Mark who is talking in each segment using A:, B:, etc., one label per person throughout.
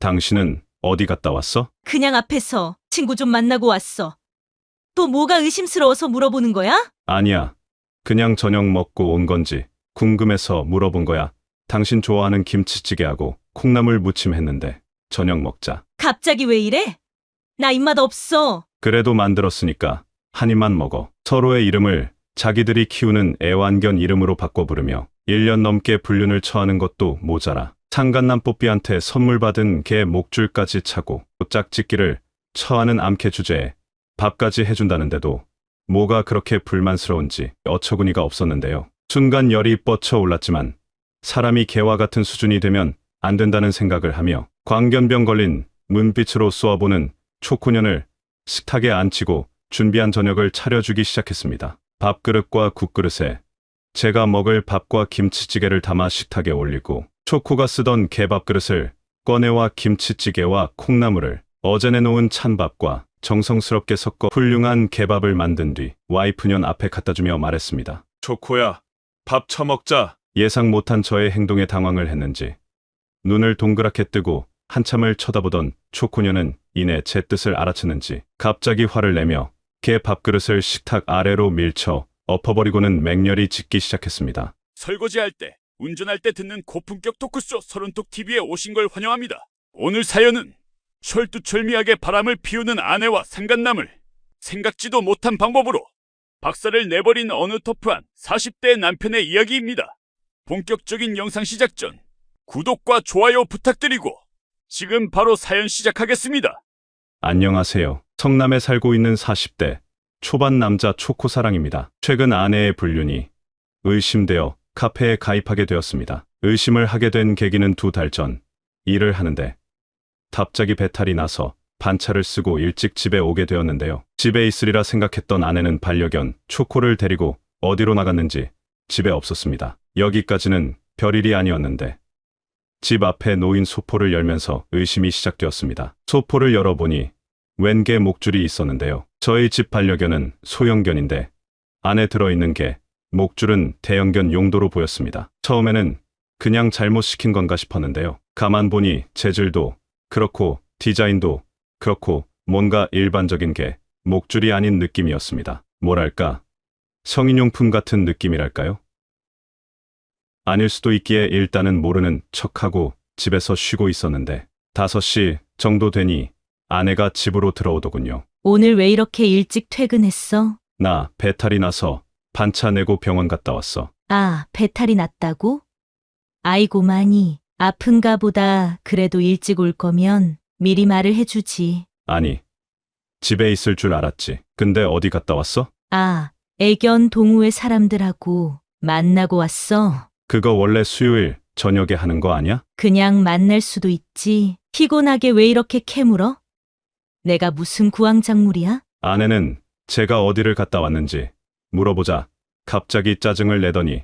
A: 당신은 어디 갔다 왔어?
B: 그냥 앞에서 친구 좀 만나고 왔어. 또 뭐가 의심스러워서 물어보는 거야?
A: 아니야. 그냥 저녁 먹고 온 건지 궁금해서 물어본 거야. 당신 좋아하는 김치찌개하고 콩나물 무침 했는데 저녁 먹자.
B: 갑자기 왜 이래? 나 입맛 없어.
A: 그래도 만들었으니까 한 입만 먹어. 서로의 이름을 자기들이 키우는 애완견 이름으로 바꿔 부르며 1년 넘게 불륜을 처하는 것도 모자라 창간남 뽀삐한테 선물 받은 개 목줄까지 차고 짝짓기를 처하는 암캐 주제에 밥까지 해준다는데도 뭐가 그렇게 불만스러운지 어처구니가 없었는데요. 순간 열이 뻗쳐 올랐지만 사람이 개와 같은 수준이 되면 안 된다는 생각을 하며 광견병 걸린 문빛으로 쏘아보는 초코년을 식탁에 앉히고 준비한 저녁을 차려주기 시작했습니다. 밥그릇과 국그릇에 제가 먹을 밥과 김치찌개를 담아 식탁에 올리고 초코가 쓰던 개밥그릇을 꺼내와 김치찌개와 콩나물을 어제 내놓은 찬밥과 정성스럽게 섞어 훌륭한 개밥을 만든 뒤 와이프년 앞에 갖다주며 말했습니다. 초코야, 밥 처먹자. 예상 못한 저의 행동에 당황을 했는지 눈을 동그랗게 뜨고 한참을 쳐다보던 초코년은 이내 제 뜻을 알아채는지 갑자기 화를 내며 개 밥그릇을 식탁 아래로 밀쳐 엎어버리고는 맹렬히 짖기 시작했습니다.
C: 설거지할 때, 운전할 때 듣는 고품격 토크쇼 서른톡 TV에 오신 걸 환영합니다. 오늘 사연은 철두철미하게 바람을 피우는 아내와 상간남을 생각지도 못한 방법으로 박살을 내버린 어느 터프한 40대 남편의 이야기입니다. 본격적인 영상 시작 전 구독과 좋아요 부탁드리고 지금 바로 사연 시작하겠습니다.
A: 안녕하세요. 성남에 살고 있는 40대 초반 남자 초코사랑입니다. 최근 아내의 불륜이 의심되어 카페에 가입하게 되었습니다. 의심을 하게 된 계기는 2달 전 일을 하는데 갑자기 배탈이 나서 반차를 쓰고 일찍 집에 오게 되었는데요. 집에 있으리라 생각했던 아내는 반려견 초코를 데리고 어디로 나갔는지 집에 없었습니다. 여기까지는 별일이 아니었는데 집 앞에 놓인 소포를 열면서 의심이 시작되었습니다. 소포를 열어보니 웬 개 목줄이 있었는데요. 저희 집 반려견은 소형견인데 안에 들어있는 개 목줄은 대형견 용도로 보였습니다. 처음에는 그냥 잘못 시킨 건가 싶었는데요. 가만 보니 재질도 그렇고 디자인도 그렇고 뭔가 일반적인 개 목줄이 아닌 느낌이었습니다. 뭐랄까 성인용품 같은 느낌이랄까요? 아닐 수도 있기에 일단은 모르는 척하고 집에서 쉬고 있었는데 5시 정도 되니 아내가 집으로 들어오더군요.
B: 오늘 왜 이렇게 일찍 퇴근했어?
A: 나 배탈이 나서 반차 내고 병원 갔다 왔어.
B: 아, 배탈이 났다고? 아이고 많이 아픈가 보다. 그래도 일찍 올 거면 미리 말을 해주지.
A: 아니, 집에 있을 줄 알았지. 근데 어디 갔다 왔어?
B: 아, 애견 동호회 사람들하고 만나고 왔어.
A: 그거 원래 수요일 저녁에 하는 거 아니야?
B: 그냥 만날 수도 있지. 피곤하게 왜 이렇게 캐물어? 내가 무슨 구황작물이야?
A: 아내는 제가 어디를 갔다 왔는지 물어보자 갑자기 짜증을 내더니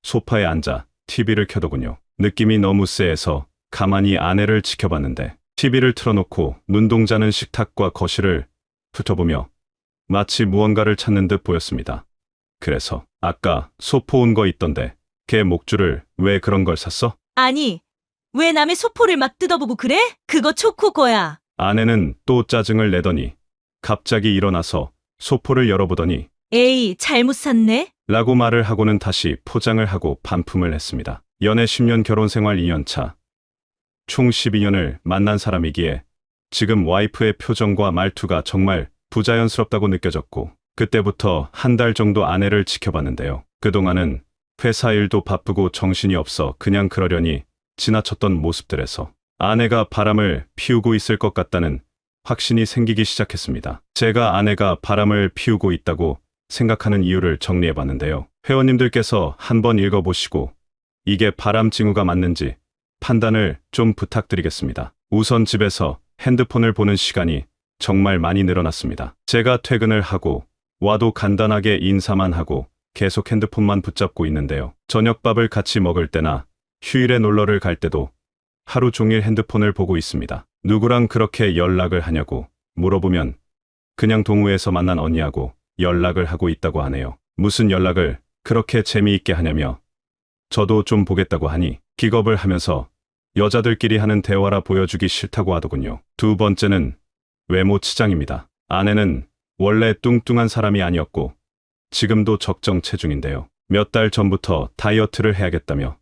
A: 소파에 앉아 TV를 켜더군요. 느낌이 너무 쎄해서 가만히 아내를 지켜봤는데 TV를 틀어놓고 눈동자는 식탁과 거실을 훑어보며 마치 무언가를 찾는 듯 보였습니다. 그래서 아까 소포 온 거 있던데 걔 목줄을 왜 그런 걸 샀어?
B: 아니, 왜 남의 소포를 막 뜯어보고 그래? 그거 초코 거야.
A: 아내는 또 짜증을 내더니 갑자기 일어나서 소포를 열어보더니
B: 에이, 잘못 샀네?
A: 라고 말을 하고는 다시 포장을 하고 반품을 했습니다. 연애 10년 결혼 생활 2년 차. 총 12년을 만난 사람이기에 지금 와이프의 표정과 말투가 정말 부자연스럽다고 느껴졌고 그때부터 한 달 정도 아내를 지켜봤는데요. 그동안은 회사 일도 바쁘고 정신이 없어 그냥 그러려니 지나쳤던 모습들에서 아내가 바람을 피우고 있을 것 같다는 확신이 생기기 시작했습니다. 제가 아내가 바람을 피우고 있다고 생각하는 이유를 정리해봤는데요. 회원님들께서 한번 읽어보시고 이게 바람 징후가 맞는지 판단을 좀 부탁드리겠습니다. 우선 집에서 핸드폰을 보는 시간이 정말 많이 늘어났습니다. 제가 퇴근을 하고 와도 간단하게 인사만 하고 계속 핸드폰만 붙잡고 있는데요. 저녁밥을 같이 먹을 때나 휴일에 놀러를 갈 때도 하루 종일 핸드폰을 보고 있습니다. 누구랑 그렇게 연락을 하냐고 물어보면 그냥 동호회에서 만난 언니하고 연락을 하고 있다고 하네요. 무슨 연락을 그렇게 재미있게 하냐며 저도 좀 보겠다고 하니 기겁을 하면서 여자들끼리 하는 대화라 보여주기 싫다고 하더군요. 두 번째는 외모 치장입니다. 아내는 원래 뚱뚱한 사람이 아니었고 지금도 적정 체중인데요. 몇 달 전부터 다이어트를 해야겠다며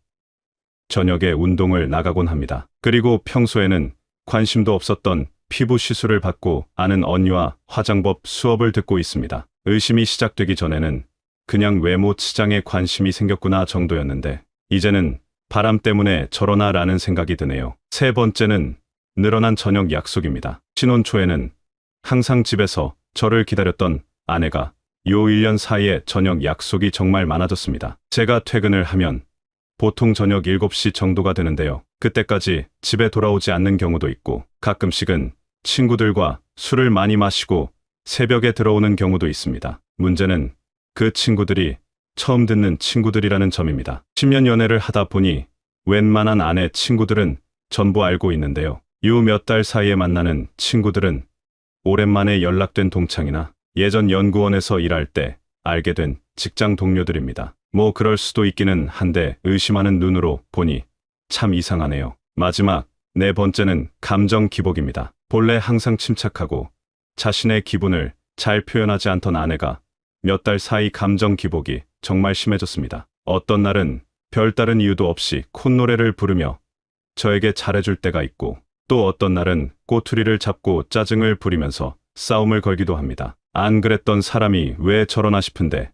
A: 저녁에 운동을 나가곤 합니다. 그리고 평소에는 관심도 없었던 피부 시술을 받고 아는 언니와 화장법 수업을 듣고 있습니다. 의심이 시작되기 전에는 그냥 외모 치장에 관심이 생겼구나 정도였는데 이제는 바람 때문에 저러나 라는 생각이 드네요. 세 번째는 늘어난 저녁 약속입니다. 신혼 초에는 항상 집에서 저를 기다렸던 아내가 요 1년 사이에 저녁 약속이 정말 많아졌습니다. 제가 퇴근을 하면 보통 저녁 7시 정도가 되는데요. 그때까지 집에 돌아오지 않는 경우도 있고 가끔씩은 친구들과 술을 많이 마시고 새벽에 들어오는 경우도 있습니다. 문제는 그 친구들이 처음 듣는 친구들이라는 점입니다. 10년 연애를 하다 보니 웬만한 아내 친구들은 전부 알고 있는데요. 요 몇 달 사이에 만나는 친구들은 오랜만에 연락된 동창이나 예전 연구원에서 일할 때 알게 된 직장 동료들입니다. 뭐 그럴 수도 있기는 한데 의심하는 눈으로 보니 참 이상하네요. 마지막 네 번째는 감정 기복입니다. 본래 항상 침착하고 자신의 기분을 잘 표현하지 않던 아내가 몇 달 사이 감정 기복이 정말 심해졌습니다. 어떤 날은 별다른 이유도 없이 콧노래를 부르며 저에게 잘해줄 때가 있고 또 어떤 날은 꼬투리를 잡고 짜증을 부리면서 싸움을 걸기도 합니다. 안 그랬던 사람이 왜 저러나 싶은데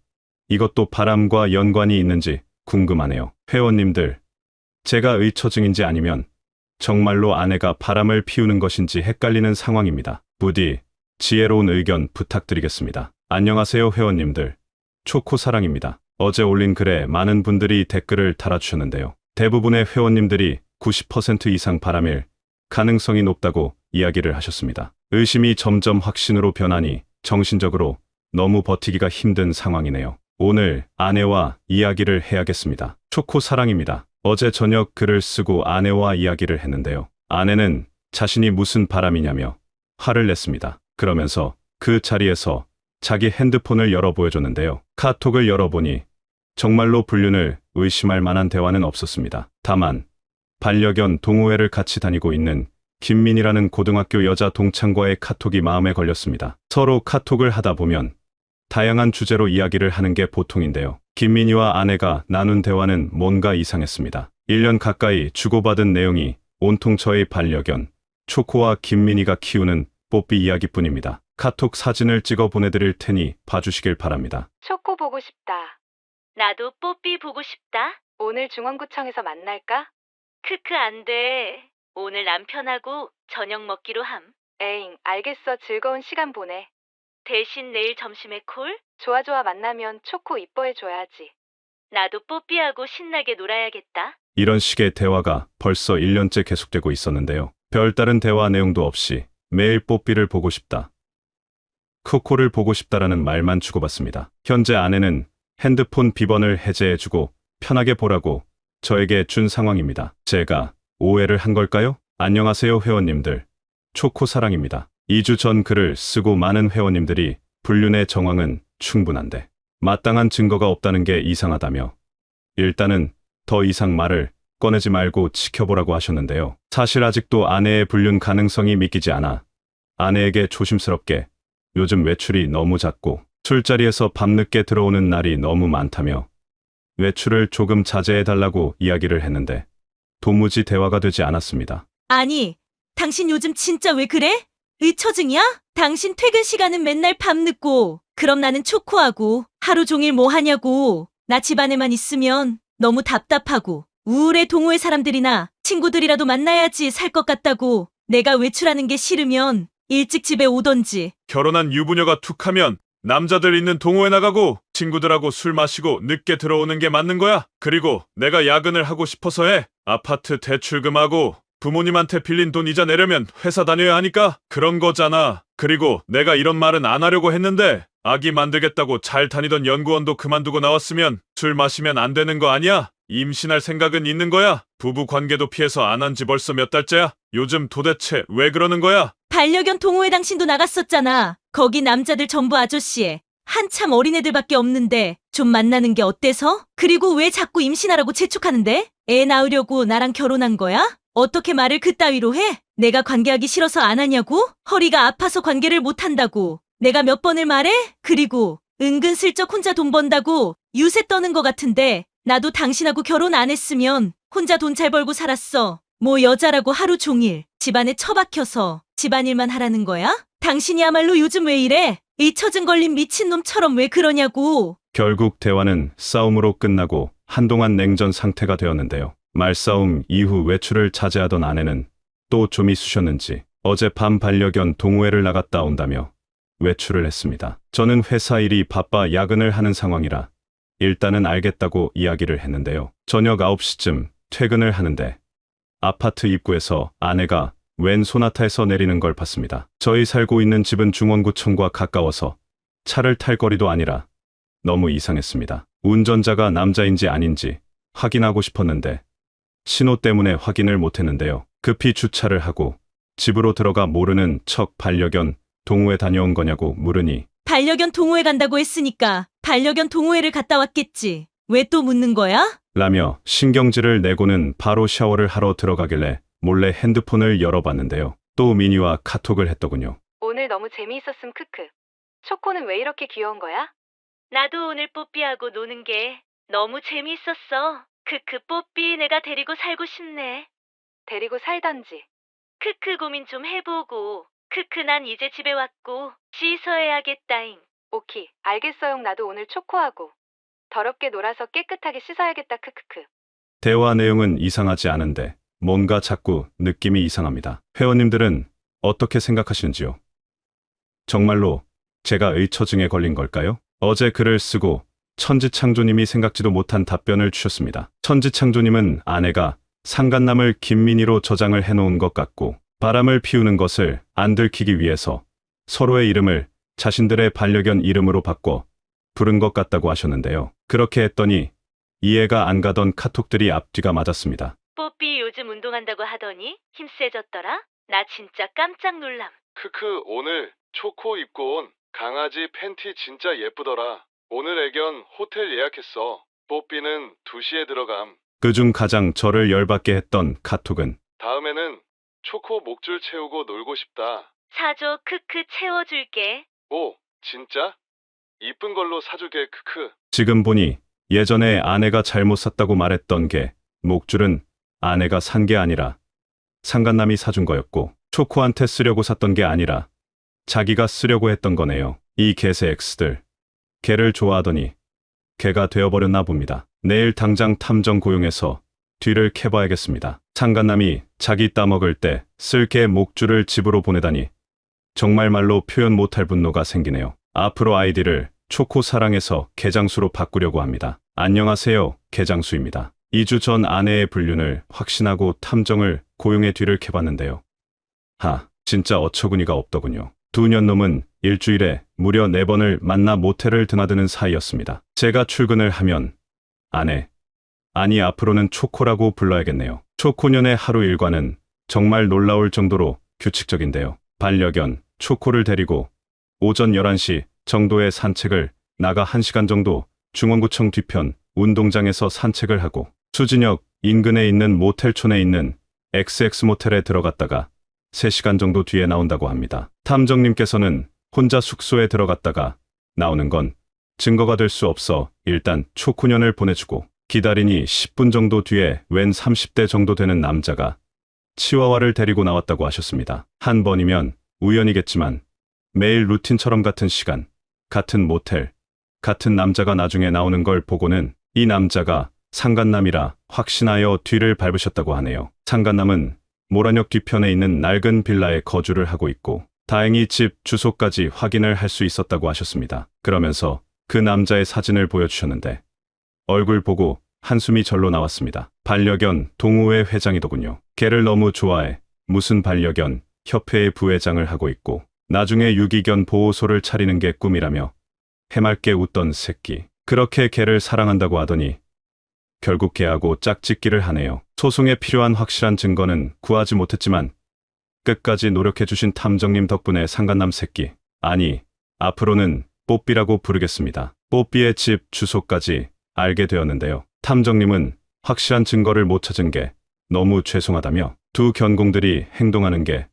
A: 이것도 바람과 연관이 있는지 궁금하네요. 회원님들, 제가 의처증인지 아니면 정말로 아내가 바람을 피우는 것인지 헷갈리는 상황입니다. 부디 지혜로운 의견 부탁드리겠습니다. 안녕하세요 회원님들. 초코사랑입니다. 어제 올린 글에 많은 분들이 댓글을 달아주셨는데요. 대부분의 회원님들이 90% 이상 바람일 가능성이 높다고 이야기를 하셨습니다. 의심이 점점 확신으로 변하니 정신적으로 너무 버티기가 힘든 상황이네요. 오늘 아내와 이야기를 해야겠습니다. 초코사랑입니다. 어제 저녁 글을 쓰고 아내와 이야기를 했는데요. 아내는 자신이 무슨 바람이냐며 화를 냈습니다. 그러면서 그 자리에서 자기 핸드폰을 열어 보여줬는데요. 카톡을 열어보니 정말로 불륜을 의심할 만한 대화는 없었습니다. 다만 반려견 동호회를 같이 다니고 있는 김민이라는 고등학교 여자 동창과의 카톡이 마음에 걸렸습니다. 서로 카톡을 하다 보면 다양한 주제로 이야기를 하는 게 보통인데요. 김민이와 아내가 나눈 대화는 뭔가 이상했습니다. 1년 가까이 주고받은 내용이 온통 저의 반려견 초코와 김민이가 키우는 뽀삐 이야기뿐입니다. 카톡 사진을 찍어 보내드릴 테니 봐주시길 바랍니다.
D: 초코 보고 싶다.
B: 나도 뽀삐 보고 싶다.
D: 오늘 중원구청에서 만날까?
B: 크크 안 돼. 오늘 남편하고 저녁 먹기로 함.
D: 에잉, 알겠어. 즐거운 시간 보내.
B: 대신 내일 점심에 콜?
D: 좋아 좋아 만나면 초코 이뻐해줘야지.
B: 나도 뽀삐하고 신나게 놀아야겠다.
A: 이런 식의 대화가 벌써 1년째 계속되고 있었는데요. 별다른 대화 내용도 없이 매일 뽀삐를 보고 싶다, 코코를 보고 싶다라는 말만 주고받습니다. 현재 아내는 핸드폰 비번을 해제해주고 편하게 보라고 저에게 준 상황입니다. 제가 오해를 한 걸까요? 안녕하세요 회원님들. 초코사랑입니다. 2주 전 글을 쓰고 많은 회원님들이 불륜의 정황은 충분한데 마땅한 증거가 없다는 게 이상하다며 일단은 더 이상 말을 꺼내지 말고 지켜보라고 하셨는데요. 사실 아직도 아내의 불륜 가능성이 믿기지 않아 아내에게 조심스럽게 요즘 외출이 너무 잦고 술자리에서 밤늦게 들어오는 날이 너무 많다며 외출을 조금 자제해달라고 이야기를 했는데 도무지 대화가 되지 않았습니다.
B: 아니, 당신 요즘 진짜 왜 그래? 의처증이야? 당신 퇴근 시간은 맨날 밤늦고 그럼 나는 초코하고 하루 종일 뭐 하냐고. 나 집안에만 있으면 너무 답답하고 우울해. 동호회 사람들이나 친구들이라도 만나야지 살 것 같다고. 내가 외출하는 게 싫으면 일찍 집에 오던지.
E: 결혼한 유부녀가 툭하면 남자들 있는 동호회 나가고 친구들하고 술 마시고 늦게 들어오는 게 맞는 거야? 그리고 내가 야근을 하고 싶어서 해. 아파트 대출금하고 부모님한테 빌린 돈 이자 내려면 회사 다녀야 하니까 그런 거잖아. 그리고 내가 이런 말은 안 하려고 했는데 아기 만들겠다고 잘 다니던 연구원도 그만두고 나왔으면 술 마시면 안 되는 거 아니야? 임신할 생각은 있는 거야? 부부 관계도 피해서 안 한 지 벌써 몇 달째야? 요즘 도대체 왜 그러는 거야?
B: 반려견 동호회 당신도 나갔었잖아. 거기 남자들 전부 아저씨에 한참 어린애들밖에 없는데 좀 만나는 게 어때서? 그리고 왜 자꾸 임신하라고 재촉하는데? 애 낳으려고 나랑 결혼한 거야? 어떻게 말을 그따위로 해? 내가 관계하기 싫어서 안 하냐고? 허리가 아파서 관계를 못 한다고. 내가 몇 번을 말해? 그리고 은근슬쩍 혼자 돈 번다고 유세 떠는 것 같은데 나도 당신하고 결혼 안 했으면 혼자 돈 잘 벌고 살았어. 뭐 여자라고 하루 종일 집안에 처박혀서 집안일만 하라는 거야? 당신이야말로 요즘 왜 이래? 이 처증 걸린 미친놈처럼 왜 그러냐고.
A: 결국 대화는 싸움으로 끝나고 한동안 냉전 상태가 되었는데요. 말싸움 이후 외출을 자제하던 아내는 또 좀이 쑤셨는지 어젯밤 반려견 동호회를 나갔다 온다며 외출을 했습니다. 저는 회사 일이 바빠 야근을 하는 상황이라 일단은 알겠다고 이야기를 했는데요. 저녁 9시쯤 퇴근을 하는데 아파트 입구에서 아내가 웬 소나타에서 내리는 걸 봤습니다. 저희 살고 있는 집은 중원구청과 가까워서 차를 탈 거리도 아니라 너무 이상했습니다. 운전자가 남자인지 아닌지 확인하고 싶었는데 신호 때문에 확인을 못했는데요. 급히 주차를 하고 집으로 들어가 모르는 척 반려견 동호회 다녀온 거냐고 물으니
B: 반려견 동호회 간다고 했으니까 반려견 동호회를 갔다 왔겠지. 왜 또 묻는 거야?
A: 라며 신경질을 내고는 바로 샤워를 하러 들어가길래 몰래 핸드폰을 열어봤는데요. 또 미니와 카톡을 했더군요.
D: 오늘 너무 재미있었음 크크. 초코는 왜 이렇게 귀여운 거야?
B: 나도 오늘 뽀삐하고 노는 게 너무 재미있었어. 크크 뽀삐 내가 데리고 살고 싶네.
D: 데리고 살던지.
B: 크크 고민 좀 해보고. 크크 난 이제 집에 왔고 씻어야겠다잉.
D: 오키, 알겠어용. 나도 오늘 초코하고 더럽게 놀아서 깨끗하게 씻어야겠다 크크크.
A: 대화 내용은 이상하지 않은데 뭔가 자꾸 느낌이 이상합니다. 회원님들은 어떻게 생각하시는지요? 정말로 제가 의처증에 걸린 걸까요? 어제 글을 쓰고 천지창조님이 생각지도 못한 답변을 주셨습니다. 천지창조님은 아내가 상간남을 김민희로 저장을 해놓은 것 같고 바람을 피우는 것을 안 들키기 위해서 서로의 이름을 자신들의 반려견 이름으로 바꿔 부른 것 같다고 하셨는데요. 그렇게 했더니 이해가 안 가던 카톡들이 앞뒤가 맞았습니다.
B: 뽀삐 요즘 운동한다고 하더니 힘 세졌더라? 나 진짜 깜짝 놀람.
E: 크크 오늘 초코 입고 온 강아지 팬티 진짜 예쁘더라. 오늘 애견 호텔 예약했어. 뽀삐는 2시에 들어감.
A: 그중 가장 저를 열받게 했던 카톡은
E: 다음에는 초코 목줄 채우고 놀고 싶다.
B: 사줘 크크 채워줄게.
E: 오 진짜? 이쁜 걸로 사주게 크크.
A: 지금 보니 예전에 아내가 잘못 샀다고 말했던 게 목줄은 아내가 산 게 아니라 상간남이 사준 거였고 초코한테 쓰려고 샀던 게 아니라 자기가 쓰려고 했던 거네요. 이 개새 X들. 개를 좋아하더니 개가 되어버렸나 봅니다. 내일 당장 탐정 고용해서 뒤를 캐봐야겠습니다. 상간남이 자기 따먹을 때 쓸 개 목줄을 집으로 보내다니 정말 말로 표현 못할 분노가 생기네요. 앞으로 아이디를 초코 사랑해서 개장수로 바꾸려고 합니다. 안녕하세요, 개장수입니다. 2주 전 아내의 불륜을 확신하고 탐정을 고용해 뒤를 캐봤는데요. 진짜 어처구니가 없더군요. 2년 놈은 일주일에 무려 4번을 만나 모텔을 드나드는 사이였습니다. 제가 출근을 하면 아니 앞으로는 초코라고 불러야겠네요. 초코년의 하루 일과는 정말 놀라울 정도로 규칙적인데요. 반려견 초코를 데리고 오전 11시 정도의 산책을 나가 1시간 정도 중원구청 뒤편 운동장에서 산책을 하고 수진역 인근에 있는 모텔촌에 있는 XX 모텔에 들어갔다가 3시간 정도 뒤에 나온다고 합니다. 탐정님께서는 혼자 숙소에 들어갔다가 나오는 건 증거가 될 수 없어 일단 초코년을 보내주고 기다리니 10분 정도 뒤에 웬 30대 정도 되는 남자가 치와와를 데리고 나왔다고 하셨습니다. 한 번이면 우연이겠지만 매일 루틴처럼 같은 시간, 같은 모텔, 같은 남자가 나중에 나오는 걸 보고는 이 남자가 상간남이라 확신하여 뒤를 밟으셨다고 하네요. 상간남은 모란역 뒤편에 있는 낡은 빌라에 거주를 하고 있고 다행히 집 주소까지 확인을 할 수 있었다고 하셨습니다. 그러면서 그 남자의 사진을 보여주셨는데 얼굴 보고 한숨이 절로 나왔습니다. 반려견 동호회 회장이더군요. 개를 너무 좋아해 무슨 반려견 협회의 부회장을 하고 있고 나중에 유기견 보호소를 차리는 게 꿈이라며 해맑게 웃던 새끼. 그렇게 개를 사랑한다고 하더니 결국 개하고 짝짓기를 하네요. 소송에 필요한 확실한 증거는 구하지 못했지만 끝까지 노력해주신 탐정님 덕분에 상간남 새끼, 앞으로는 뽀삐라고 부르겠습니다. 뽀삐의 집 주소까지 알게 되었는데요. 탐정님은 확실한 증거를 못 찾은 게 너무 죄송하다며 두 견공들이 행동하는 게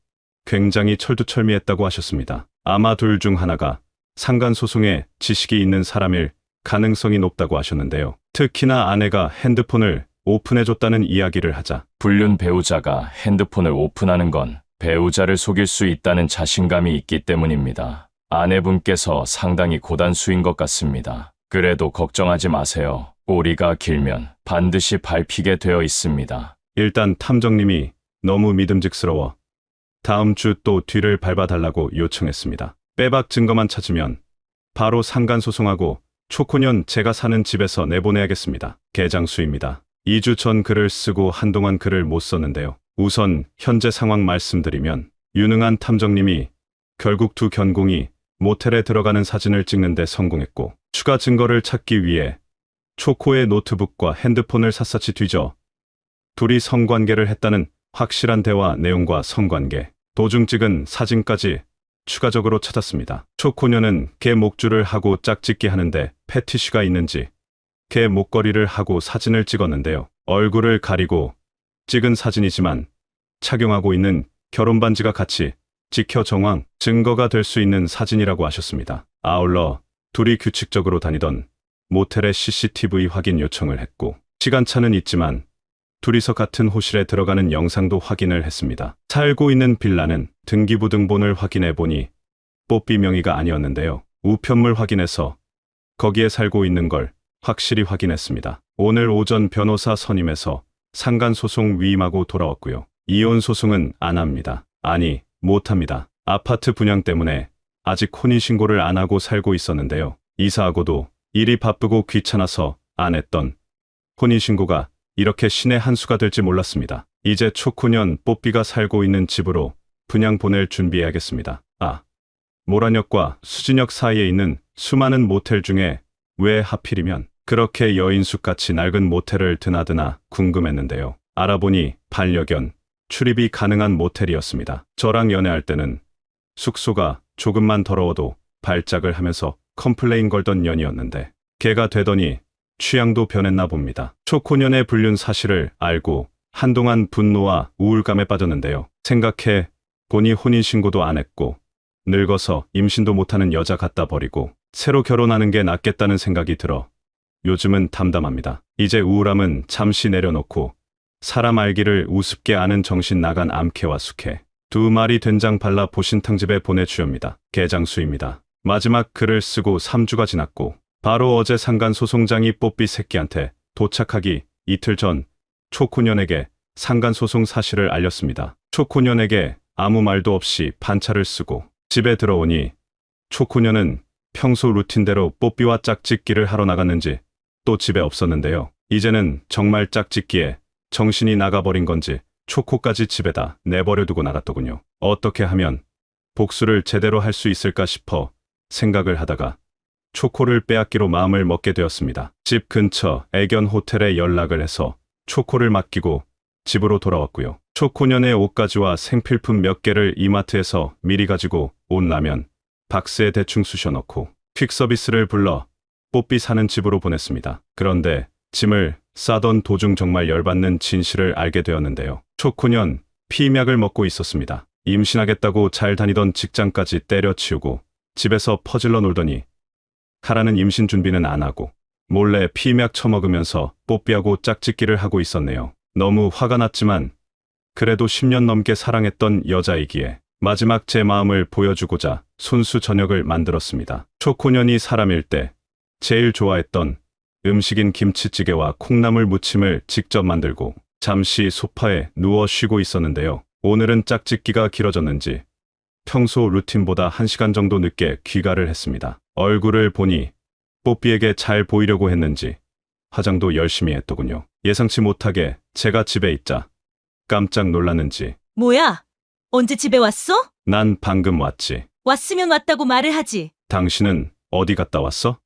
A: 굉장히 철두철미했다고 하셨습니다. 아마 둘 중 하나가 상간소송에 지식이 있는 사람일 가능성이 높다고 하셨는데요. 특히나 아내가 핸드폰을 오픈해줬다는 이야기를 하자
F: 불륜 배우자가 핸드폰을 오픈하는 건 배우자를 속일 수 있다는 자신감이 있기 때문입니다. 아내분께서 상당히 고단수인 것 같습니다. 그래도 걱정하지 마세요. 꼬리가 길면 반드시 밟히게 되어 있습니다.
A: 일단 탐정님이 너무 믿음직스러워 다음 주 또 뒤를 밟아달라고 요청했습니다. 빼박 증거만 찾으면 바로 상간소송하고 초코년 제가 사는 집에서 내보내야겠습니다. 개장수입니다. 2주 전 글을 쓰고 한동안 글을 못 썼는데요. 우선 현재 상황 말씀드리면 유능한 탐정님이 결국 두 견공이 모텔에 들어가는 사진을 찍는데 성공했고 추가 증거를 찾기 위해 초코의 노트북과 핸드폰을 샅샅이 뒤져 둘이 성관계를 했다는 확실한 대화 내용과 성관계, 도중 찍은 사진까지 추가적으로 찾았습니다. 초코녀는 개 목줄을 하고 짝짓기 하는데 패티쉬가 있는지 개 목걸이를 하고 사진을 찍었는데요. 얼굴을 가리고 찍은 사진이지만 착용하고 있는 결혼반지가 같이 찍혀 정황 증거가 될 수 있는 사진이라고 하셨습니다. 아울러 둘이 규칙적으로 다니던 모텔의 CCTV 확인 요청을 했고 시간차는 있지만 둘이서 같은 호실에 들어가는 영상도 확인을 했습니다. 살고 있는 빌라는 등기부등본을 확인해 보니 뽀삐 명의가 아니었는데요. 우편물 확인해서 거기에 살고 있는 걸 확실히 확인했습니다. 오늘 오전 변호사 선임해서 상간소송 위임하고 돌아왔고요. 이혼 소송은 안 합니다. 아니, 못합니다. 아파트 분양 때문에 아직 혼인신고를 안 하고 살고 있었는데요. 이사하고도 일이 바쁘고 귀찮아서 안 했던 혼인신고가 이렇게 신의 한 수가 될지 몰랐습니다. 이제 초코년 뽀삐가 살고 있는 집으로 분양 보낼 준비해야겠습니다. 모란역과 수진역 사이에 있는 수많은 모텔 중에 왜 하필이면 그렇게 여인숙같이 낡은 모텔을 드나드나 궁금했는데요. 알아보니 반려견 출입이 가능한 모텔이었습니다. 저랑 연애할 때는 숙소가 조금만 더러워도 발작을 하면서 컴플레인 걸던 년이었는데 개가 되더니 취향도 변했나 봅니다. 초코년의 불륜 사실을 알고 한동안 분노와 우울감에 빠졌는데요. 생각해 보니 혼인신고도 안 했고 늙어서 임신도 못하는 여자 갖다 버리고 새로 결혼하는 게 낫겠다는 생각이 들어 요즘은 담담합니다. 이제 우울함은 잠시 내려놓고 사람 알기를 우습게 아는 정신 나간 암캐와 숙회 2마리 된장 발라 보신탕집에 보내주렵니다. 개장수입니다. 마지막 글을 쓰고 3주가 지났고 바로 어제 상간소송장이 뽀삐 새끼한테 도착하기 이틀 전 초코년에게 상간소송 사실을 알렸습니다. 초코년에게 아무 말도 없이 반차를 쓰고 집에 들어오니 초코년은 평소 루틴대로 뽀삐와 짝짓기를 하러 나갔는지 또 집에 없었는데요. 이제는 정말 짝짓기에 정신이 나가버린 건지 초코까지 집에다 내버려두고 나갔더군요. 어떻게 하면 복수를 제대로 할 수 있을까 싶어 생각을 하다가 초코를 빼앗기로 마음을 먹게 되었습니다. 집 근처 애견 호텔에 연락을 해서 초코를 맡기고 집으로 돌아왔고요. 초코년의 옷가지와 생필품 몇 개를 이마트에서 미리 가지고 온 라면 박스에 대충 쑤셔넣고 퀵서비스를 불러 뽀삐 사는 집으로 보냈습니다. 그런데 짐을 싸던 도중 정말 열받는 진실을 알게 되었는데요. 초코년 피임약을 먹고 있었습니다. 임신하겠다고 잘 다니던 직장까지 때려치우고 집에서 퍼질러 놀더니 하라는 임신 준비는 안 하고 몰래 피임약 처먹으면서 뽀삐하고 짝짓기를 하고 있었네요. 너무 화가 났지만 그래도 10년 넘게 사랑했던 여자이기에 마지막 제 마음을 보여주고자 손수 저녁을 만들었습니다. 초코년이 사람일 때 제일 좋아했던 음식인 김치찌개와 콩나물 무침을 직접 만들고 잠시 소파에 누워 쉬고 있었는데요. 오늘은 짝짓기가 길어졌는지 평소 루틴보다 1시간 정도 늦게 귀가를 했습니다. 얼굴을 보니 뽀삐에게 잘 보이려고 했는지 화장도 열심히 했더군요. 예상치 못하게 제가 집에 있자 깜짝 놀랐는지
B: 뭐야? 언제 집에 왔어?
A: 난 방금 왔지.
B: 왔으면 왔다고 말을 하지.
A: 당신은 어디 갔다 왔어?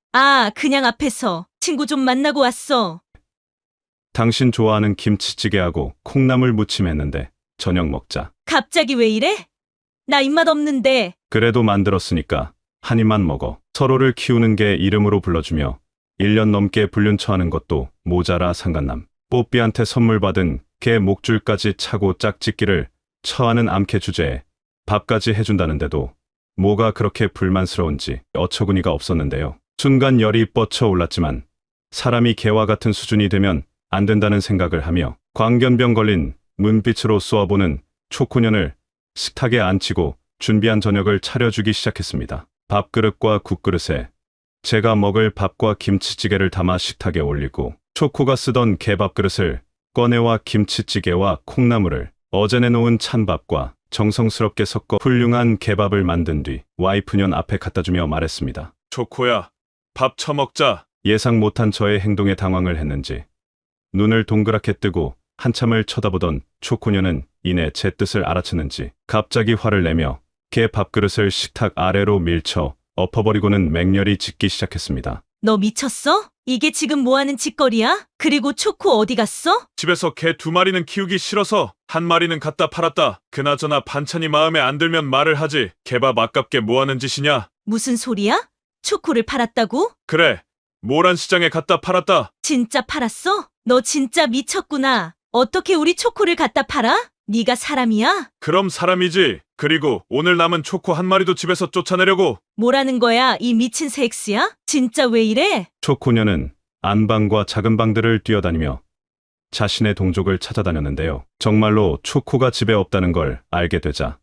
B: 그냥 앞에서 친구 좀 만나고 왔어.
A: 당신 좋아하는 김치찌개하고 콩나물 무침 했는데 저녁 먹자.
B: 갑자기 왜 이래? 나 입맛 없는데.
A: 그래도 만들었으니까 한 입만 먹어. 서로를 키우는 게 이름으로 불러주며 1년 넘게 불륜 처하는 것도 모자라 상간남. 뽀삐한테 선물 받은 개 목줄까지 차고 짝짓기를 처하는 암캐 주제에 밥까지 해준다는데도 뭐가 그렇게 불만스러운지 어처구니가 없었는데요. 순간 열이 뻗쳐 올랐지만 사람이 개와 같은 수준이 되면 안 된다는 생각을 하며 광견병 걸린 문빛으로 쏘아보는 초코년을 식탁에 앉히고 준비한 저녁을 차려주기 시작했습니다. 밥그릇과 국그릇에 제가 먹을 밥과 김치찌개를 담아 식탁에 올리고 초코가 쓰던 개밥그릇을 꺼내와 김치찌개와 콩나물을 어제 내놓은 찬밥과 정성스럽게 섞어 훌륭한 개밥을 만든 뒤 와이프년 앞에 갖다주며 말했습니다.
E: 초코야, 밥 처먹자.
A: 예상 못한 저의 행동에 당황을 했는지 눈을 동그랗게 뜨고 한참을 쳐다보던 초코녀는 이내 제 뜻을 알아챘는지 갑자기 화를 내며 개 밥그릇을 식탁 아래로 밀쳐 엎어버리고는 맹렬히 짖기 시작했습니다.
B: 너 미쳤어? 이게 지금 뭐하는 짓거리야? 그리고 초코 어디 갔어?
E: 집에서 개 2마리는 키우기 싫어서 1마리는 갖다 팔았다. 그나저나 반찬이 마음에 안 들면 말을 하지. 개밥 아깝게 뭐하는 짓이냐?
B: 무슨 소리야? 초코를 팔았다고?
E: 그래, 모란시장에 갖다 팔았다.
B: 진짜 팔았어? 너 진짜 미쳤구나. 어떻게 우리 초코를 갖다 팔아? 네가 사람이야?
E: 그럼 사람이지. 그리고 오늘 남은 초코 1마리도 집에서 쫓아내려고.
B: 뭐라는 거야, 이 미친 섹스야? 진짜 왜 이래?
A: 초코녀는 안방과 작은 방들을 뛰어다니며 자신의 동족을 찾아다녔는데요. 정말로 초코가 집에 없다는 걸 알게 되자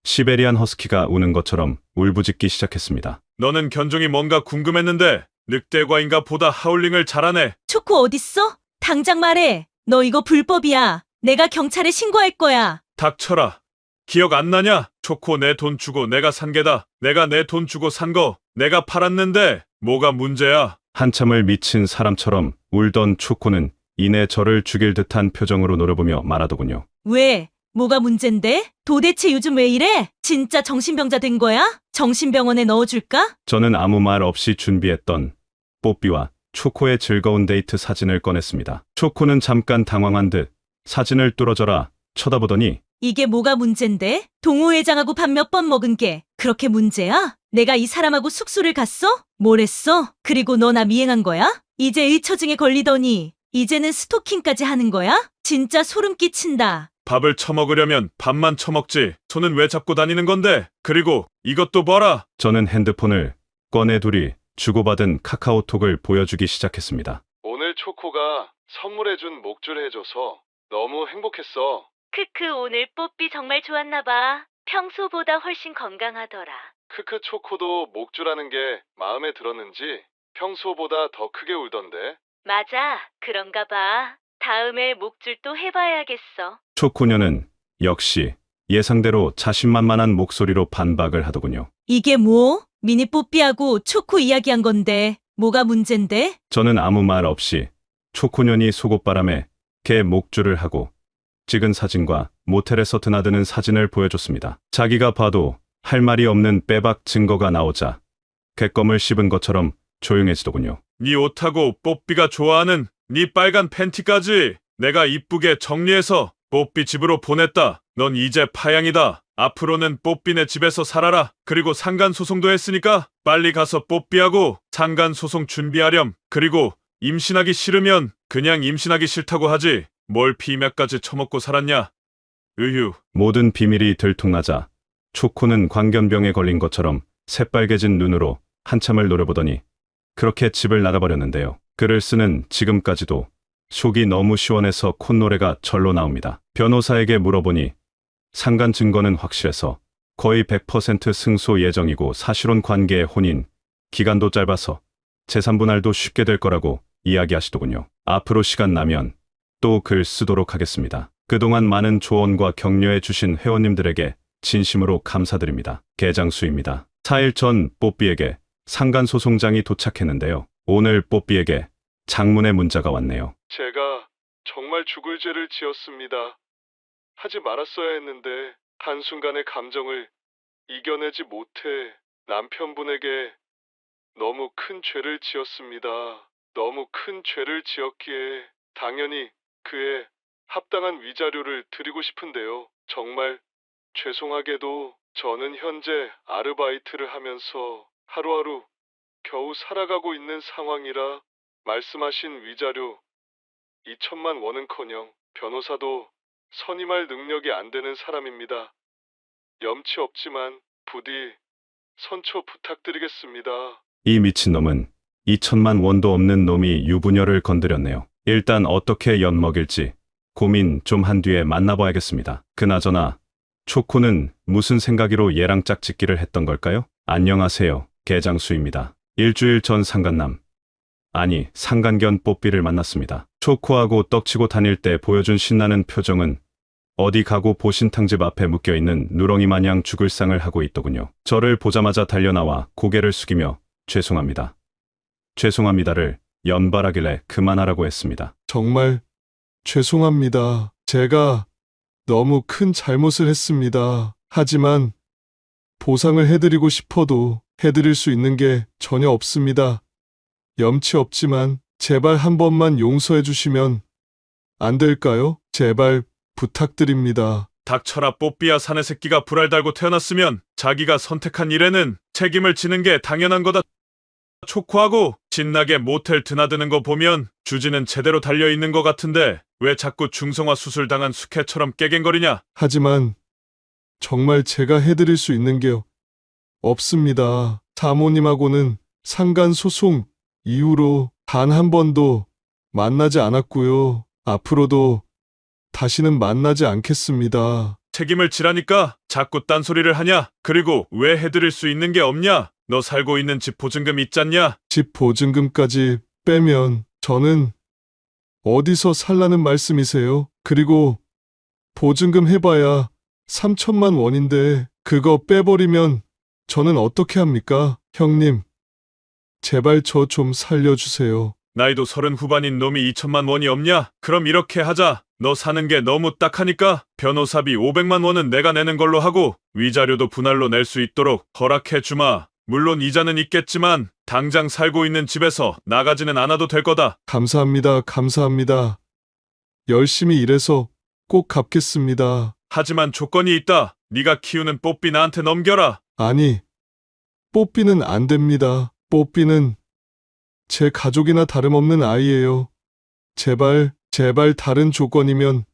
A: 시베리안 허스키가 우는 것처럼 울부짖기 시작했습니다.
E: 너는 견종이 뭔가 궁금했는데 늑대과인가 보다 하울링을 잘하네.
B: 초코 어딨어? 당장 말해. 너 이거 불법이야. 내가 경찰에 신고할 거야.
E: 닥쳐라. 기억 안 나냐? 초코 내 돈 주고 내가 산 게다. 내가 내 돈 주고 산 거 내가 팔았는데 뭐가 문제야?
A: 한참을 미친 사람처럼 울던 초코는 이내 저를 죽일 듯한 표정으로 노려보며 말하더군요.
B: 왜? 뭐가 문젠데? 도대체 요즘 왜 이래? 진짜 정신병자 된 거야? 정신병원에 넣어줄까?
A: 저는 아무 말 없이 준비했던 뽀삐와 초코의 즐거운 데이트 사진을 꺼냈습니다. 초코는 잠깐 당황한 듯 사진을 뚫어져라 쳐다보더니
B: 이게 뭐가 문젠데? 동호회장하고 밥 몇 번 먹은 게 그렇게 문제야? 내가 이 사람하고 숙소를 갔어? 뭘 했어? 그리고 너 나 미행한 거야? 이제 의처증에 걸리더니 이제는 스토킹까지 하는 거야? 진짜 소름 끼친다.
E: 밥을 처먹으려면 밥만 처먹지. 손은 왜 잡고 다니는 건데? 그리고 이것도 봐라.
A: 저는 핸드폰을 꺼내두리 주고받은 카카오톡을 보여주기 시작했습니다.
G: 오늘 초코가 선물해준 목줄 해줘서 너무 행복했어.
B: 크크, 오늘 뽀삐 정말 좋았나 봐. 평소보다 훨씬 건강하더라.
G: 크크 초코도 목줄하는 게 마음에 들었는지 평소보다 더 크게 울던데.
B: 맞아, 그런가 봐. 다음에 목줄 또 해봐야겠어.
A: 초코녀는 역시 예상대로 자신만만한 목소리로 반박을 하더군요.
B: 이게 뭐? 미니 뽀삐하고 초코 이야기한 건데 뭐가 문젠데?
A: 저는 아무 말 없이 초코년이 속옷바람에 개 목줄을 하고 찍은 사진과 모텔에서 드나드는 사진을 보여줬습니다. 자기가 봐도 할 말이 없는 빼박 증거가 나오자 객검을 씹은 것처럼 조용해지더군요.
E: 네 옷하고 뽀삐가 좋아하는 네 빨간 팬티까지 내가 이쁘게 정리해서 뽀삐 집으로 보냈다. 넌 이제 파양이다. 앞으로는 뽀삐네 집에서 살아라. 그리고 상간소송도 했으니까 빨리 가서 뽀삐하고 상간소송 준비하렴. 그리고 임신하기 싫으면 그냥 임신하기 싫다고 하지. 뭘 피맥까지 처먹고 살았냐. 으휴.
A: 모든 비밀이 들통나자 초코는 광견병에 걸린 것처럼 새빨개진 눈으로 한참을 노려보더니 그렇게 집을 나가버렸는데요. 글을 쓰는 지금까지도 속이 너무 시원해서 콧노래가 절로 나옵니다. 변호사에게 물어보니 상간 증거는 확실해서 거의 100% 승소 예정이고 사실혼 관계의 혼인, 기간도 짧아서 재산 분할도 쉽게 될 거라고 이야기하시더군요. 앞으로 시간 나면 또 글 쓰도록 하겠습니다. 그동안 많은 조언과 격려해 주신 회원님들에게 진심으로 감사드립니다. 개장수입니다. 4일 전 뽀삐에게 상간소송장이 도착했는데요. 오늘 뽀삐에게 장문의 문자가 왔네요.
G: 제가 정말 죽을 죄를 지었습니다. 하지 말았어야 했는데 한순간의 감정을 이겨내지 못해 남편분에게 너무 큰 죄를 지었습니다. 너무 큰 죄를 지었기에 당연히 그에 합당한 위자료를 드리고 싶은데요. 정말 죄송하게도 저는 현재 아르바이트를 하면서 하루하루 겨우 살아가고 있는 상황이라 말씀하신 위자료 2천만 원은커녕 변호사도 선임할 능력이 안 되는 사람입니다. 염치 없지만 부디 선처 부탁드리겠습니다.
A: 이 미친놈은 2천만 원도 없는 놈이 유부녀를 건드렸네요. 일단 어떻게 엿먹일지 고민 좀 한 뒤에 만나봐야겠습니다. 그나저나 초코는 무슨 생각으로 얘랑 짝짓기를 했던 걸까요? 안녕하세요. 개장수입니다. 일주일 전 상간남, 아니 상간견 뽀삐를 만났습니다. 초코하고 떡치고 다닐 때 보여준 신나는 표정은 어디 가고 보신탕집 앞에 묶여있는 누렁이 마냥 죽을 상을 하고 있더군요. 저를 보자마자 달려나와 고개를 숙이며 죄송합니다. 죄송합니다를 연발하길래 그만하라고 했습니다.
H: 정말 죄송합니다. 제가 너무 큰 잘못을 했습니다. 하지만 보상을 해드리고 싶어도 해드릴 수 있는 게 전혀 없습니다. 염치 없지만 제발 한 번만 용서해 주시면 안 될까요? 제발 부탁드립니다.
E: 닥쳐라 뽀삐야. 사내 새끼가 불알 달고 태어났으면 자기가 선택한 일에는 책임을 지는 게 당연한 거다. 초코하고 신나게 모텔 드나드는 거 보면 주지는 제대로 달려있는 것 같은데 왜 자꾸 중성화 수술 당한 숙회처럼 깨갱거리냐?
H: 하지만 정말 제가 해드릴 수 있는 게 없습니다. 사모님하고는 상간소송 이후로 단 한 번도 만나지 않았고요. 앞으로도 다시는 만나지 않겠습니다.
E: 책임을 지라니까 자꾸 딴소리를 하냐? 그리고 왜 해드릴 수 있는 게 없냐? 너 살고 있는 집 보증금 있잖냐?
H: 집 보증금까지 빼면 저는 어디서 살라는 말씀이세요? 그리고 보증금 해봐야 3천만 원인데 그거 빼버리면 저는 어떻게 합니까? 형님, 제발 저 좀 살려주세요.
E: 나이도 30 후반인 놈이 2천만 원이 없냐? 그럼 이렇게 하자. 너 사는 게 너무 딱하니까 변호사비 500만 원은 내가 내는 걸로 하고 위자료도 분할로 낼 수 있도록 허락해 주마. 물론 이자는 있겠지만 당장 살고 있는 집에서 나가지는 않아도 될 거다.
H: 감사합니다. 감사합니다. 열심히 일해서 꼭 갚겠습니다.
E: 하지만 조건이 있다. 네가 키우는 뽀삐 나한테 넘겨라.
H: 아니, 뽀삐는 안 됩니다. 뽀삐는 제 가족이나 다름없는 아이예요. 제발 다른 조건이면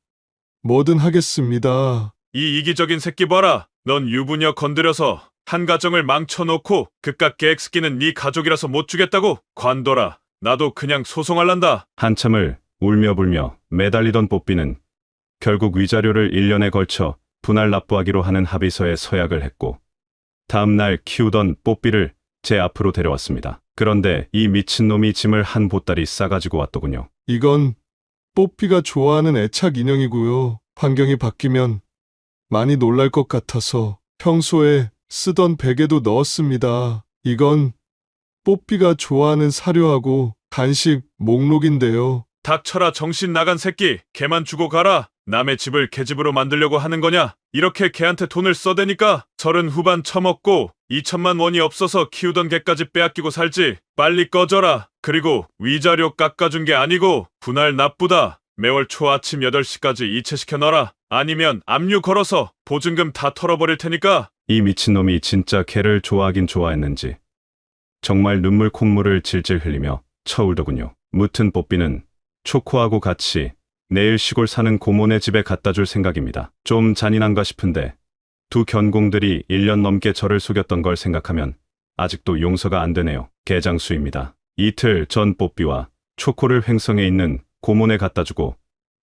H: 뭐든 하겠습니다.
E: 이 이기적인 새끼 봐라. 넌 유부녀 건드려서 한 가정을 망쳐놓고 그깟 계획 쓰기는 네 가족이라서 못 주겠다고? 관둬라. 나도 그냥 소송할란다.
A: 한참을 울며불며 매달리던 뽀삐는 결국 위자료를 1년에 걸쳐 분할 납부하기로 하는 합의서에 서약을 했고 다음 날 키우던 뽀삐를 제 앞으로 데려왔습니다. 그런데 이 미친놈이 짐을 한 보따리 싸가지고 왔더군요.
H: 이건 뽀삐가 좋아하는 애착 인형이고요. 환경이 바뀌면 많이 놀랄 것 같아서 평소에 쓰던 베개도 넣었습니다. 이건 뽀삐가 좋아하는 사료하고 간식 목록인데요.
E: 닥쳐라 정신 나간 새끼. 걔만 주고 가라. 남의 집을 개집으로 만들려고 하는 거냐? 이렇게 걔한테 돈을 써대니까 30 후반 처먹고 2천만 원이 없어서 키우던 개까지 빼앗기고 살지. 빨리 꺼져라. 그리고 위자료 깎아준 게 아니고 분할 납부다. 매월 초 아침 8시까지 이체시켜 놔라. 아니면 압류 걸어서 보증금 다 털어버릴 테니까.
A: 이 미친놈이 진짜 걔를 좋아하긴 좋아했는지 정말 눈물 콧물을 질질 흘리며 쳐울더군요. 무튼 뽀삐는 초코하고 같이 내일 시골 사는 고모네 집에 갖다 줄 생각입니다. 좀 잔인한가 싶은데 두 견공들이 1년 넘게 저를 속였던 걸 생각하면 아직도 용서가 안 되네요. 개장수입니다. 이틀 전 뽀삐와 초코를 횡성에 있는 고모네 갖다 주고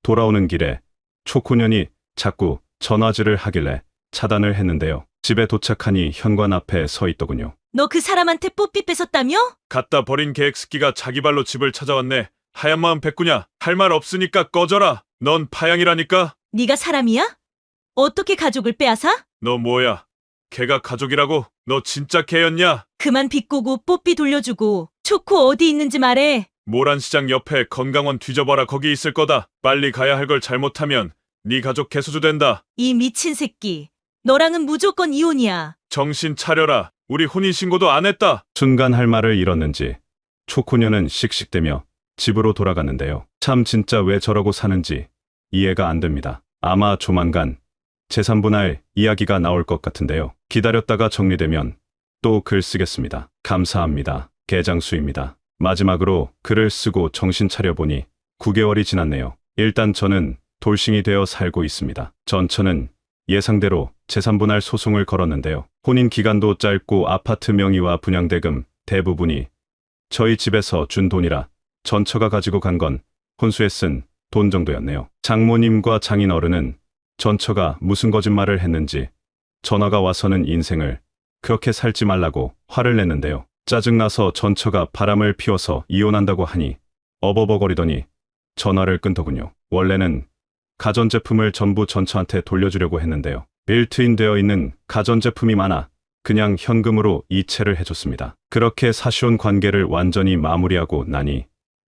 A: 돌아오는 길에 초코년이 자꾸 전화질을 하길래 차단을 했는데요. 집에 도착하니 현관 앞에 서 있더군요.
B: 너 그 사람한테 뽀삐 뺏었다며?
E: 갖다 버린 계획 스키가 자기 발로 집을 찾아왔네. 하얀 마음 백구냐? 할 말 없으니까 꺼져라. 넌 파양이라니까?
B: 네가 사람이야? 어떻게 가족을 빼앗아?
E: 너 뭐야? 걔가 가족이라고? 너 진짜 걔였냐?
B: 그만 비꼬고 뽀삐 돌려주고 초코 어디 있는지 말해.
E: 모란시장 옆에 건강원 뒤져봐라. 거기 있을 거다. 빨리 가야 할 걸 잘못하면 네 가족 개수주 된다.
B: 이 미친 새끼. 너랑은 무조건 이혼이야.
E: 정신 차려라. 우리 혼인신고도 안 했다.
A: 순간 할 말을 잃었는지 초코녀는 씩씩대며 집으로 돌아갔는데요. 참 진짜 왜 저러고 사는지 이해가 안 됩니다. 아마 조만간 재산분할 이야기가 나올 것 같은데요. 기다렸다가 정리되면 또 글 쓰겠습니다. 감사합니다. 개장수입니다. 마지막으로 글을 쓰고 정신 차려보니 9개월이 지났네요. 일단 저는 돌싱이 되어 살고 있습니다. 전처는 예상대로 재산분할 소송을 걸었는데요. 혼인 기간도 짧고 아파트 명의와 분양대금 대부분이 저희 집에서 준 돈이라 전처가 가지고 간 건 혼수에 쓴 돈 정도였네요. 장모님과 장인어른은 전처가 무슨 거짓말을 했는지 전화가 와서는 인생을 그렇게 살지 말라고 화를 냈는데요. 짜증나서 전처가 바람을 피워서 이혼한다고 하니 어버버거리더니 전화를 끊더군요. 원래는 가전제품을 전부 전처한테 돌려주려고 했는데요. 빌트인 되어 있는 가전제품이 많아 그냥 현금으로 이체를 해줬습니다. 그렇게 사시온 관계를 완전히 마무리하고 나니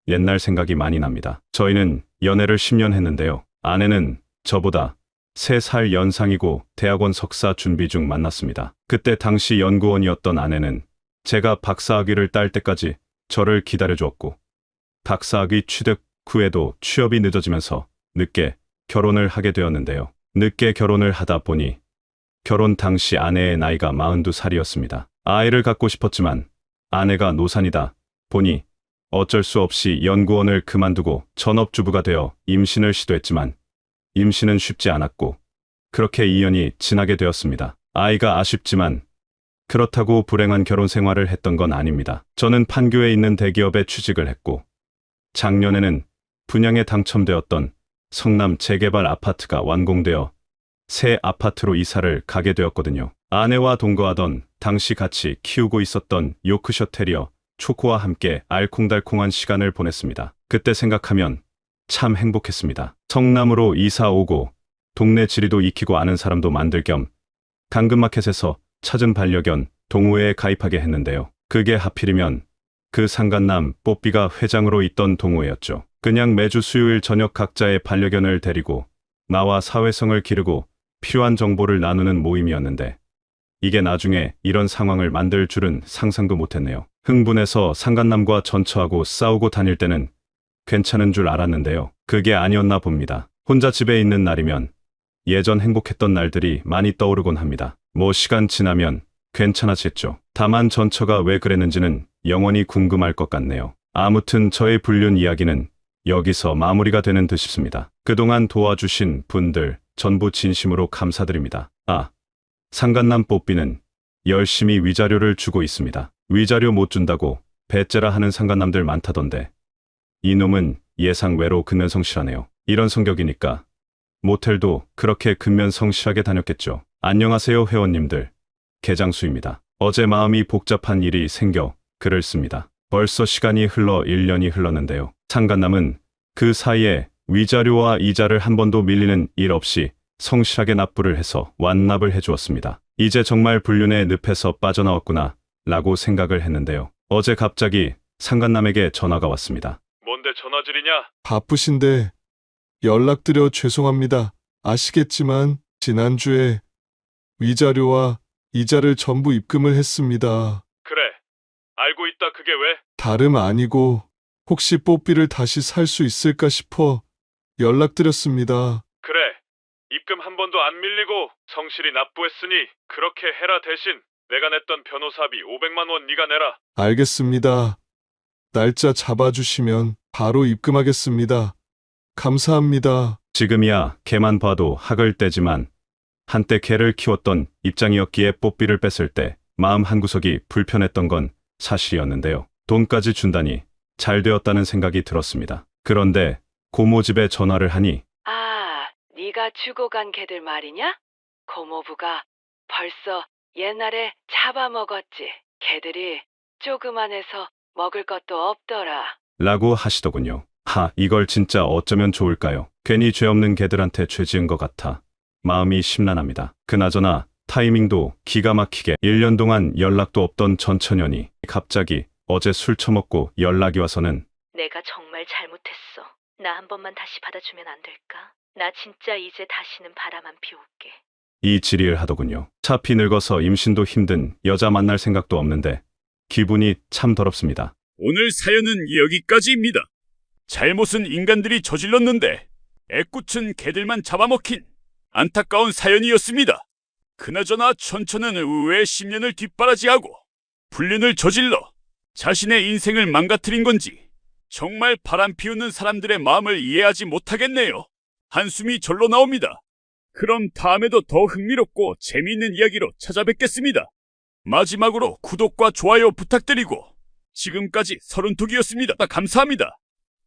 A: 옛날 생각이 많이 납니다. 저희는 연애를 10년 했는데요. 아내는 저보다 3살 연상이고 대학원 석사 준비 중 만났습니다. 그때 당시 연구원이었던 아내는 제가 박사학위를 딸 때까지 저를 기다려주었고 박사학위 취득 후에도 취업이 늦어지면서 늦게 결혼을 하게 되었는데요. 늦게 결혼을 하다 보니 결혼 당시 아내의 나이가 42살이었습니다. 아이를 갖고 싶었지만 아내가 노산이다 보니 어쩔 수 없이 연구원을 그만두고 전업주부가 되어 임신을 시도했지만 임신은 쉽지 않았고 그렇게 2년이 지나게 되었습니다. 아이가 아쉽지만 그렇다고 불행한 결혼 생활을 했던 건 아닙니다. 저는 판교에 있는 대기업에 취직을 했고 작년에는 분양에 당첨되었던 성남 재개발 아파트가 완공되어 새 아파트로 이사를 가게 되었거든요. 아내와 동거하던 당시 같이 키우고 있었던 요크셔 테리어 초코와 함께 알콩달콩한 시간을 보냈습니다. 그때 생각하면 참 행복했습니다. 성남으로 이사 오고 동네 지리도 익히고 아는 사람도 만들 겸 당근마켓에서 찾은 반려견 동호회에 가입하게 했는데요. 그게 하필이면 그 상간남 뽀삐가 회장으로 있던 동호회였죠. 그냥 매주 수요일 저녁 각자의 반려견을 데리고 나와 사회성을 기르고 필요한 정보를 나누는 모임이었는데 이게 나중에 이런 상황을 만들 줄은 상상도 못했네요. 흥분해서 상간남과 전처하고 싸우고 다닐 때는 괜찮은 줄 알았는데요. 그게 아니었나 봅니다. 혼자 집에 있는 날이면 예전 행복했던 날들이 많이 떠오르곤 합니다. 뭐 시간 지나면 괜찮아졌죠. 다만 전처가 왜 그랬는지는 영원히 궁금할 것 같네요. 아무튼 저의 불륜 이야기는 여기서 마무리가 되는 듯 싶습니다. 그동안 도와주신 분들 전부 진심으로 감사드립니다. 상간남 뽀삐는 열심히 위자료를 주고 있습니다. 위자료 못 준다고 배째라 하는 상간남들 많다던데 이놈은 예상 외로 근면성실하네요. 이런 성격이니까 모텔도 그렇게 근면성실하게 다녔겠죠. 안녕하세요 회원님들. 개장수입니다. 어제 마음이 복잡한 일이 생겨 글을 씁니다. 벌써 시간이 흘러 1년이 흘렀는데요. 상간남은 그 사이에 위자료와 이자를 한 번도 밀리는 일 없이 성실하게 납부를 해서 완납을 해주었습니다. 이제 정말 불륜의 늪에서 빠져나왔구나 라고 생각을 했는데요. 어제 갑자기 상간남에게 전화가 왔습니다.
E: 뭔데 전화질이냐?
H: 바쁘신데 연락드려 죄송합니다. 아시겠지만 지난주에 위자료와 이자를 전부 입금을 했습니다.
E: 그래. 알고 있다. 그게 왜?
H: 다름 아니고 혹시 뽀삐를 다시 살 수 있을까 싶어 연락드렸습니다.
E: 그래. 입금 한 번도 안 밀리고 성실히 납부했으니 그렇게 해라. 대신 내가 냈던 변호사비 500만 원 네가 내라.
H: 알겠습니다. 날짜 잡아주시면 바로 입금하겠습니다. 감사합니다.
A: 지금이야 개만 봐도 학을 떼지만 한때 개를 키웠던 입장이었기에 뽀삐를 뺐을 때 마음 한구석이 불편했던 건 사실이었는데요. 돈까지 준다니 잘 되었다는 생각이 들었습니다. 그런데 고모 집에 전화를 하니
D: 네가 주고 간 개들 말이냐? 고모부가 벌써 옛날에 잡아먹었지. 개들이 조그만해서 먹을 것도 없더라.
A: 라고 하시더군요. 이걸 진짜 어쩌면 좋을까요? 괜히 죄 없는 개들한테 죄 지은 것 같아 마음이 심란합니다. 그나저나 타이밍도 기가 막히게 1년 동안 연락도 없던 전처년이 갑자기 어제 술 처먹고 연락이 와서는
B: 내가 정말 잘못했어. 나 한 번만 다시 받아주면 안 될까? 나 진짜 이제 다시는 바람 안 피울게.
A: 이 질의를 하더군요. 차피 늙어서 임신도 힘든 여자 만날 생각도 없는데 기분이 참 더럽습니다.
C: 오늘 사연은 여기까지입니다. 잘못은 인간들이 저질렀는데 애꿎은 개들만 잡아먹힌 안타까운 사연이었습니다. 그나저나 전처는 왜 10년을 뒷바라지하고 불륜을 저질러 자신의 인생을 망가뜨린 건지 정말 바람 피우는 사람들의 마음을 이해하지 못하겠네요. 한숨이 절로 나옵니다. 그럼 다음에도 더 흥미롭고 재미있는 이야기로 찾아뵙겠습니다. 마지막으로 구독과 좋아요 부탁드리고 지금까지 서른톡이었습니다. 감사합니다.